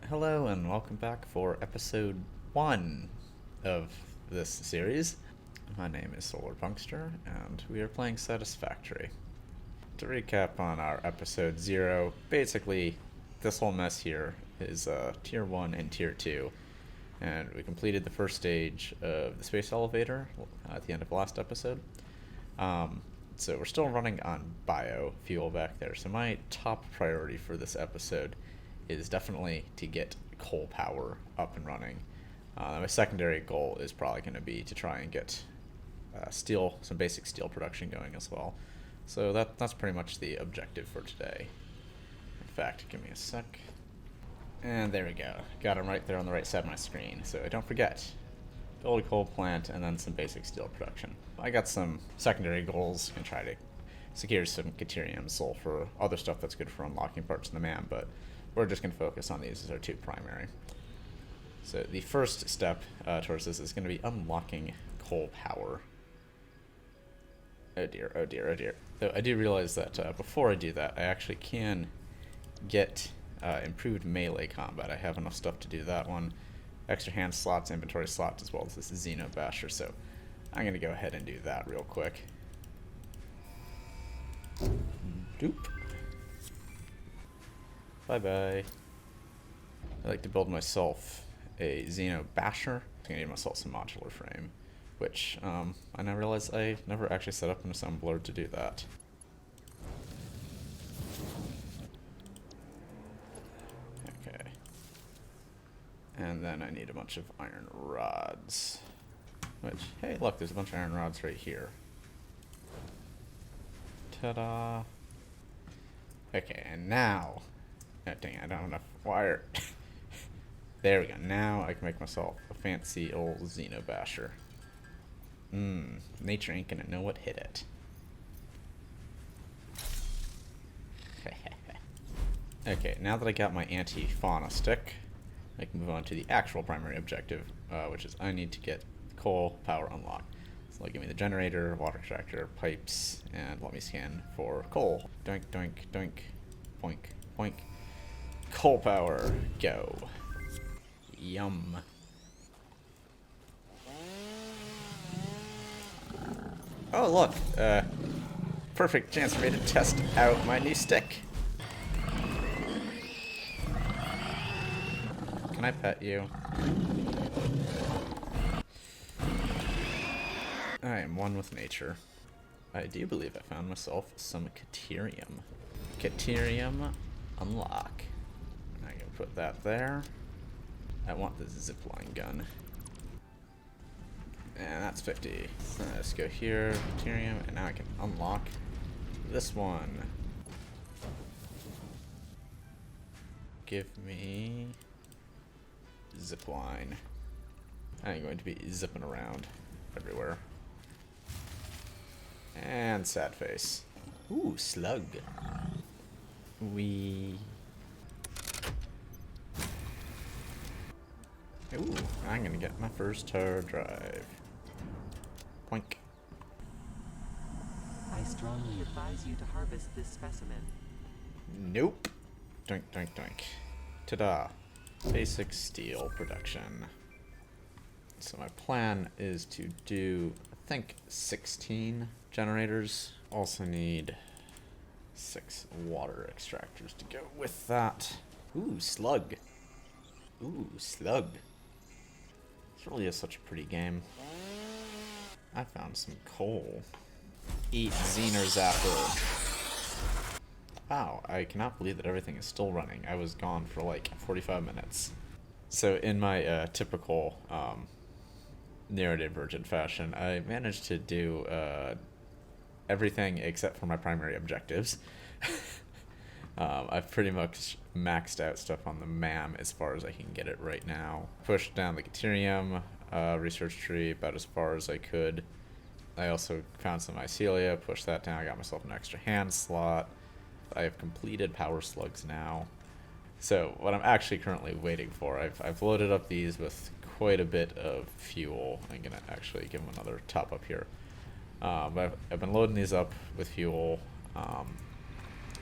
Hello and welcome back for episode 1 of this series. My name is Solar Punkster and we are playing Satisfactory. To recap on our episode 0, basically this whole mess here is Tier 1 and Tier 2. And we completed the first stage of the space elevator at the end of the last episode. So we're still running on biofuel back there. So my top priority for this episode is definitely to get coal power up and running. My secondary goal is probably going to be to try and get some basic steel production going as well. So that's pretty much the objective for today. In fact, give me a sec. And there we go. Got them right there on the right side of my screen. So don't forget, build a coal plant and then some basic steel production. I got some secondary goals and try to secure some Caterium sulfur, other stuff that's good for unlocking parts in the MAM, but we're just going to focus on these as our two primary. So the first step towards this is going to be unlocking coal power. Oh dear, oh dear, oh dear. So I do realize that before I do that, I actually can get improved melee combat. I have enough stuff to do that one. Extra hand slots, inventory slots, as well as this Xeno Basher, so I'm going to go ahead and do that real quick. Doop. Bye-bye. I like to build myself a Xeno Basher. I'm going to give myself some modular frame, which I now realize I never actually set up an assembler to do that. Okay. And then I need a bunch of iron rods. Which, hey, look, there's a bunch of iron rods right here. Ta-da! Okay, and now... Oh, dang it, I don't have enough wire. There we go. Now I can make myself a fancy old Xeno Basher. Nature ain't gonna know what hit it. Okay, now that I got my anti-fauna stick, I can move on to the actual primary objective, which is I need to get coal power unlocked. So they'll give me the generator, water extractor, pipes, and let me scan for coal. Doink, doink, doink, boink, boink. Coal power, go. Yum. Oh, look, perfect chance for me to test out my new stick. Can I pet you? I am one with nature. I do believe I found myself some Caterium. Caterium unlock. I can put that there. I want the zipline gun. And that's 50. So let's go here, Caterium, and now I can unlock this one. Give me zipline. I'm going to be zipping around everywhere. And sad face. Ooh, slug. Ooh, I'm gonna get my first hard drive. Poink. I strongly advise you to harvest this specimen. Nope. Doink, doink, doink. Ta-da. Basic steel production. So my plan is to do, I think, 16 generators. Also need 6 water extractors to go with that. Ooh, slug. Ooh, slug. This really is such a pretty game. I found some coal. Eat Zener Zapper. Wow, I cannot believe that everything is still running. I was gone for like 45 minutes. So in my typical narrative-urgent fashion, I managed to do everything except for my primary objectives. I've pretty much maxed out stuff on the MAM as far as I can get it right now. Pushed down the Caterium research tree about as far as I could. I also found some mycelia, pushed that down, I got myself an extra hand slot. I have completed power slugs now. So what I'm actually currently waiting for, I've loaded up these with quite a bit of fuel. I'm gonna actually give them another top up here. I've been loading these up with fuel.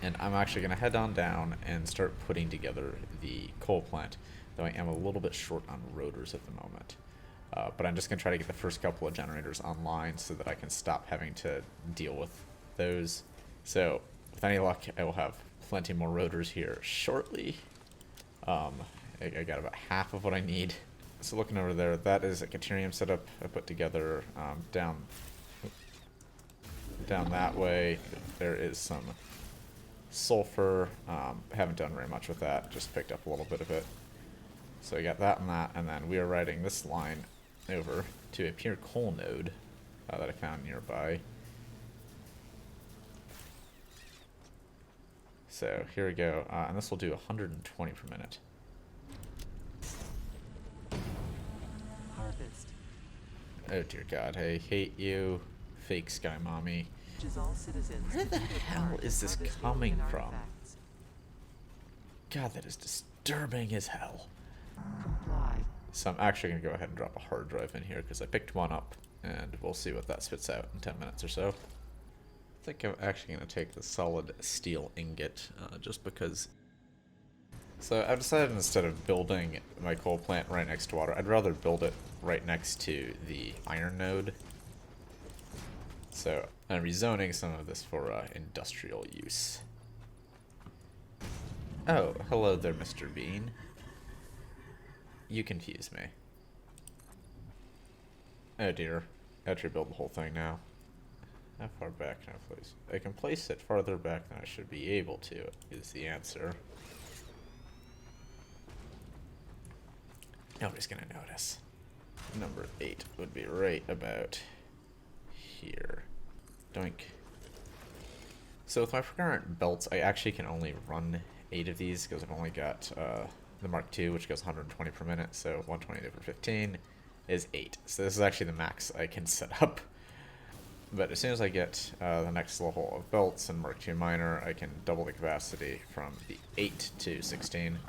And I'm actually going to head on down and start putting together the coal plant, though I am a little bit short on rotors at the moment. But I'm just going to try to get the first couple of generators online so that I can stop having to deal with those. So, with any luck, I will have plenty more rotors here shortly. I got about half of what I need. So looking over there, that is a Caterium setup I put together down that way. There is some sulfur. Haven't done very much with that, just picked up a little bit of it. So I got that and then we are riding this line over to a pure coal node that I found nearby. So here we go, and this will do 120 per minute. Harvest. Oh dear God, I hate you, fake sky mommy. All citizens Where to the do their hell part is in this harvesting coming alien from? artifacts. God, that is disturbing as hell. Comply. So I'm actually going to go ahead and drop a hard drive in here because I picked one up, and we'll see what that spits out in 10 minutes or so. I think I'm actually going to take the solid steel ingot, just because. So I've decided instead of building my coal plant right next to water, I'd rather build it right next to the iron node. So I'm rezoning some of this for industrial use. Oh, hello there, Mr. Bean. You confuse me. Oh dear. I have to rebuild the whole thing now. How far back can I place? I can place it farther back than I should be able to, is the answer. Nobody's gonna notice. Number 8 would be right about here. Doink. So with my current belts, I actually can only run 8 of these because I've only got the Mark II, which goes 120 per minute, so 120 over 15 is 8. So this is actually the max I can set up. But as soon as I get the next level of belts and Mark II minor, I can double the capacity from the 8 to 16.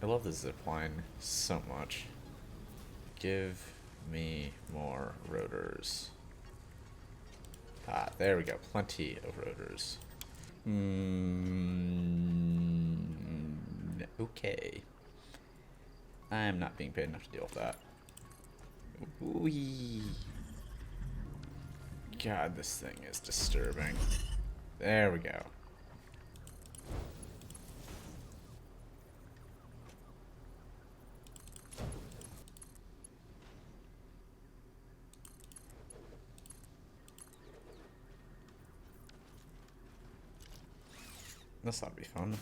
I love the zipline so much. Give me more rotors. Ah, there we go. Plenty of rotors. Okay. I'm not being paid enough to deal with that. Whee. God, this thing is disturbing. There we go. This ought to be fun.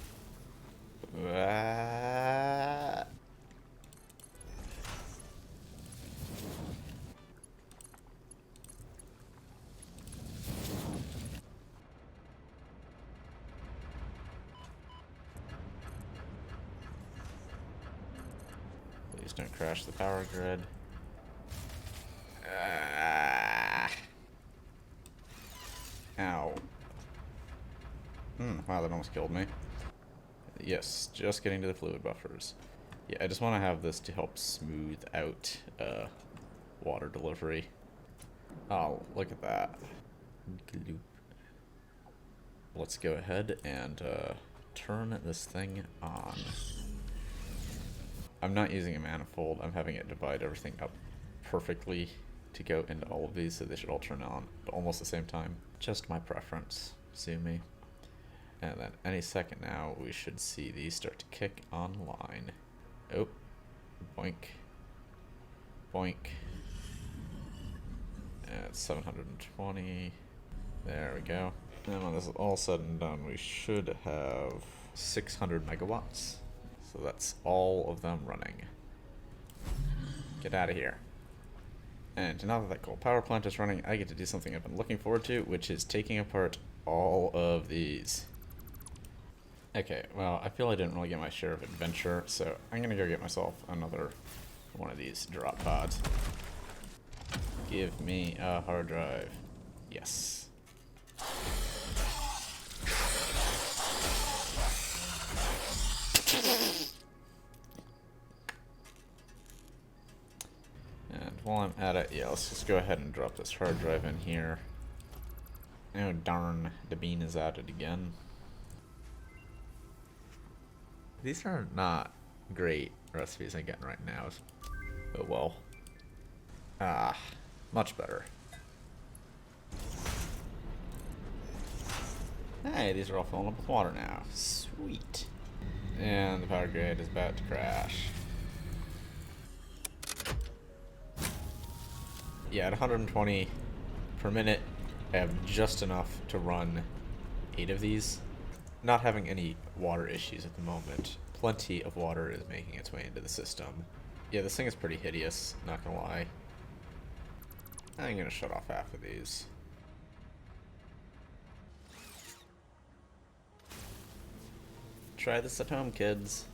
Please don't crash the power grid. Ow. Wow, that almost killed me. Yes, just getting to the fluid buffers. Yeah, I just want to have this to help smooth out water delivery. Oh, look at that. Gloop. Let's go ahead and turn this thing on. I'm not using a manifold. I'm having it divide everything up perfectly to go into all of these, so they should all turn on at almost the same time. Just my preference. Sue me. And then any second now, we should see these start to kick online. Oh. Boink. Boink. And 720. There we go. And when this is all said and done, we should have 600 megawatts. So that's all of them running. Get out of here. And now that coal power plant is running, I get to do something I've been looking forward to, which is taking apart all of these. Okay, well, I feel I didn't really get my share of adventure, so I'm gonna go get myself another one of these drop pods. Give me a hard drive. Yes. And while I'm at it, yeah, let's just go ahead and drop this hard drive in here. Oh darn, the bean is at it again. These are not great recipes I'm getting right now. Oh well. Ah, much better. Hey, these are all filling up with water now. Sweet. And the power grid is about to crash. Yeah, at 120 per minute, I have just enough to run 8 of these. Not having any water issues at the moment. Plenty of water is making its way into the system. Yeah, this thing is pretty hideous, not gonna lie. I'm gonna shut off half of these. Try this at home, kids.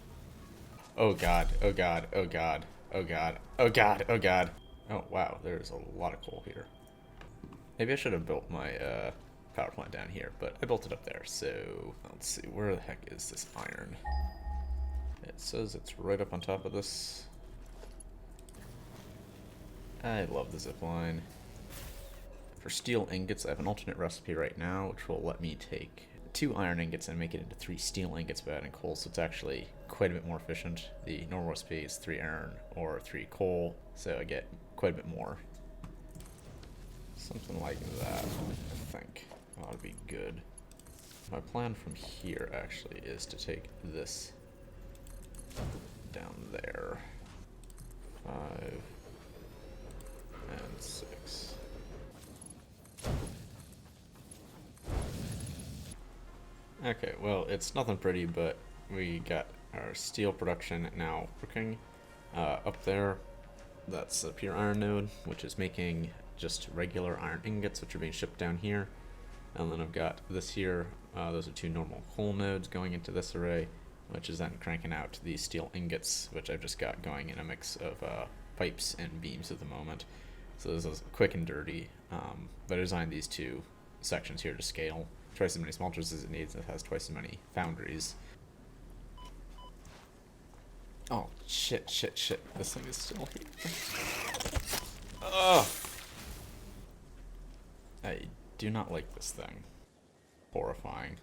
Oh god, oh god, oh god, oh god, oh god, oh god. Oh wow, there's a lot of coal here. Maybe I should have built my power plant down here, but I built it up there, so let's see, where the heck is this iron? It says it's right up on top of this. I love the zip line. For steel ingots, I have an alternate recipe right now, which will let me take 2 iron ingots and make it into 3 steel ingots by adding coal, so it's actually quite a bit more efficient. The normal recipe is 3 iron or 3 coal, so I get quite a bit more. Something like that, I think. Ought to be good. My plan from here, actually, is to take this down there. 5 and 6. Okay, well, it's nothing pretty, but we got our steel production now working. Up there, that's a pure iron node, which is making just regular iron ingots, which are being shipped down here. And then I've got this here, those are 2 normal coal nodes going into this array, which is then cranking out the steel ingots, which I've just got going in a mix of pipes and beams at the moment. So this is quick and dirty, but I designed these 2 sections here to scale. Twice as many smelters as it needs, and it has twice as many foundries. Oh, shit, shit, shit. This thing is still here. Ugh! I do not like this thing. Horrifying.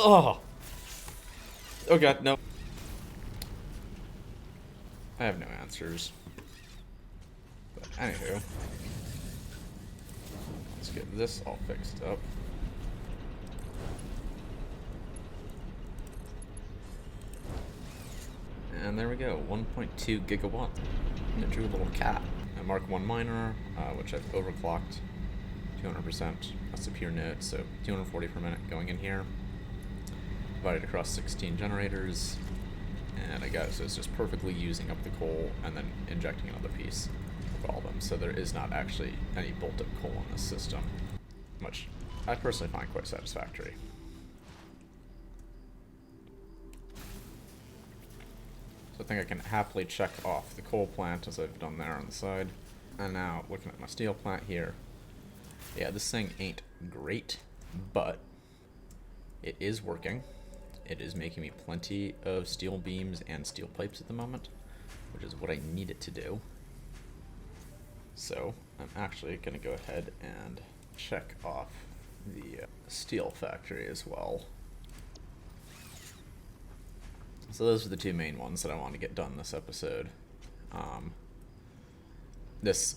Oh! Oh god, no. I have no answers. But anywho. Let's get this all fixed up. And there we go, 1.2 gigawatt. And it drew a little cat. A Mark 1 miner, which I've overclocked 200%. That's a pure node, so 240 per minute going in here. Divided across 16 generators, and I got it so it's just perfectly using up the coal and then injecting another piece of all of them. So there is not actually any built-up coal in this system, which I personally find quite satisfactory. So I think I can happily check off the coal plant as I've done there on the side. And now looking at my steel plant here, yeah, this thing ain't great, but it is working. It is making me plenty of steel beams and steel pipes at the moment, which is what I need it to do. So I'm actually going to go ahead and check off the steel factory as well. So those are the 2 main ones that I want to get done this episode. This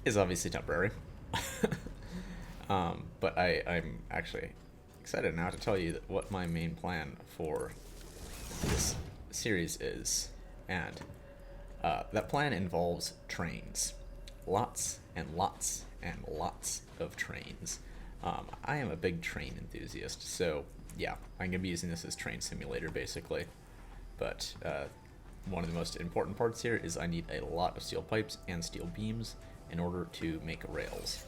is obviously temporary, but I'm actually excited now to tell you what my main plan for this series is, and that plan involves trains. Lots and lots and lots of trains. I am a big train enthusiast, so yeah, I'm going to be using this as train simulator basically, but one of the most important parts here is I need a lot of steel pipes and steel beams in order to make rails.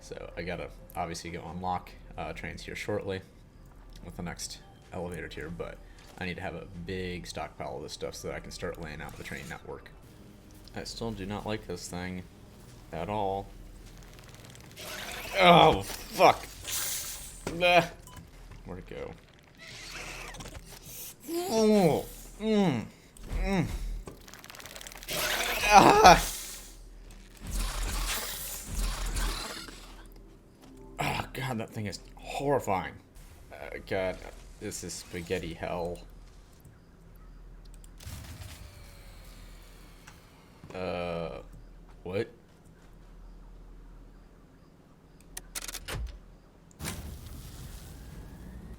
So I gotta obviously go unlock trains here shortly with the next elevator tier, but I need to have a big stockpile of this stuff so that I can start laying out the train network. I still do not like this thing at all. Oh, fuck. Nah. Where'd it go? Oh, ah. Oh, God, that thing is horrifying. God, this is spaghetti hell. What?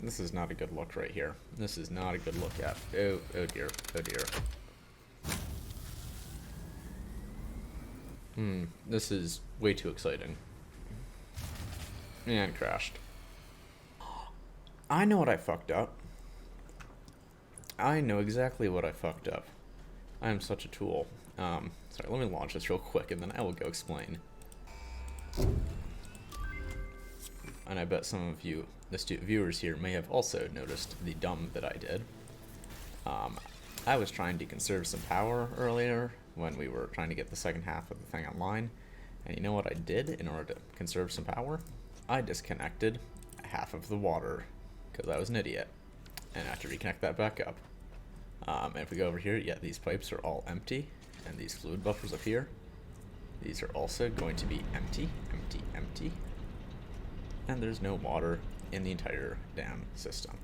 This is not a good look right here. This is not a good look at. Oh, oh dear, oh dear. This is way too exciting. And crashed. I know what I fucked up. I know exactly what I fucked up. I am such a tool. Sorry, let me launch this real quick and then I will go explain. And I bet some of you, the astute viewers here, may have also noticed the dumb that I did. I was trying to conserve some power earlier when we were trying to get the second half of the thing online. And you know what I did in order to conserve some power? I disconnected half of the water because I was an idiot. And I have to reconnect that back up. And if we go over here, yeah, these pipes are all empty. And these fluid buffers up here, these are also going to be empty, empty, empty. And there's no water in the entire dam system.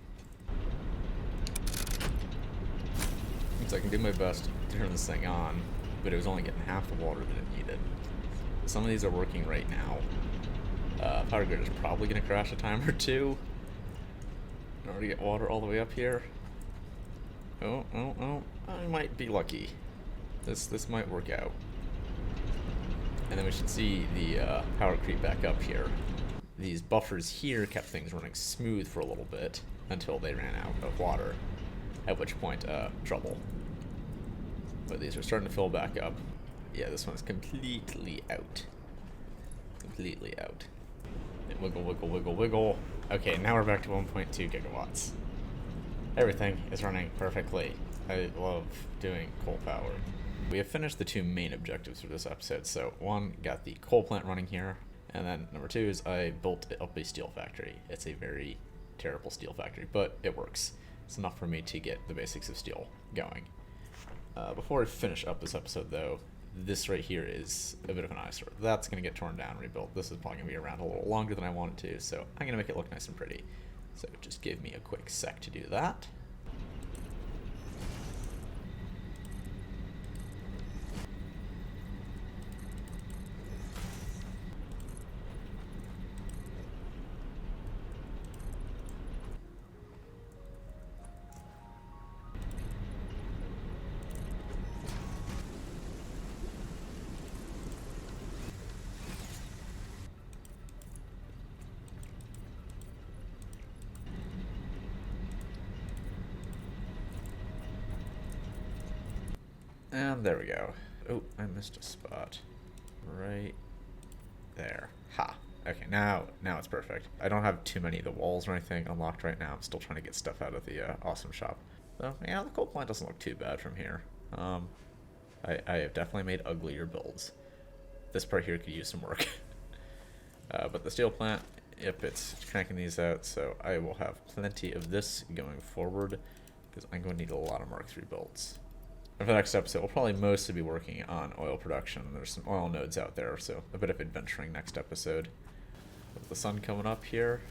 So I can do my best to turn this thing on, but it was only getting half the water that it needed. Some of these are working right now. Power grid is probably going to crash a time or two in order to get water all the way up here. Oh, oh, oh, I might be lucky. This might work out. And then we should see the power creep back up here. These buffers here kept things running smooth for a little bit until they ran out of water, at which point, trouble. But these are starting to fill back up. Yeah, this one's completely out. Completely out. And wiggle, wiggle, wiggle, wiggle. Okay, now we're back to 1.2 gigawatts. Everything is running perfectly. I love doing coal power. We have finished the two main objectives for this episode. So one, got the coal plant running here. And then number two is I built up a steel factory. It's a very terrible steel factory, but it works. It's enough for me to get the basics of steel going. Before I finish up this episode though, this right here is a bit of an eyesore. That's going to get torn down and rebuilt. This is probably going to be around a little longer than I want it to, so I'm going to make it look nice and pretty. So just give me a quick sec to do that. And there we go. Oh, I missed a spot. Right there. Ha. Okay, now it's perfect. I don't have too many of the walls or anything unlocked right now. I'm still trying to get stuff out of the awesome shop. So, yeah, the coal plant doesn't look too bad from here. I have definitely made uglier builds. This part here could use some work. But the steel plant, yep, it's cranking these out, so I will have plenty of this going forward, because I'm going to need a lot of Mark III builds. And for the next episode, we'll probably mostly be working on oil production. There's some oil nodes out there, so a bit of adventuring next episode. With the sun coming up here,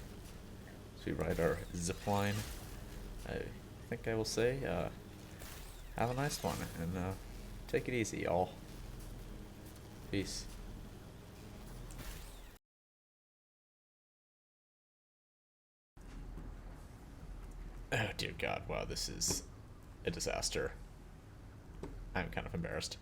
as we ride our zip line, I think I will say, have a nice one, and take it easy, y'all. Peace. Oh dear God, wow, this is a disaster. I'm kind of embarrassed.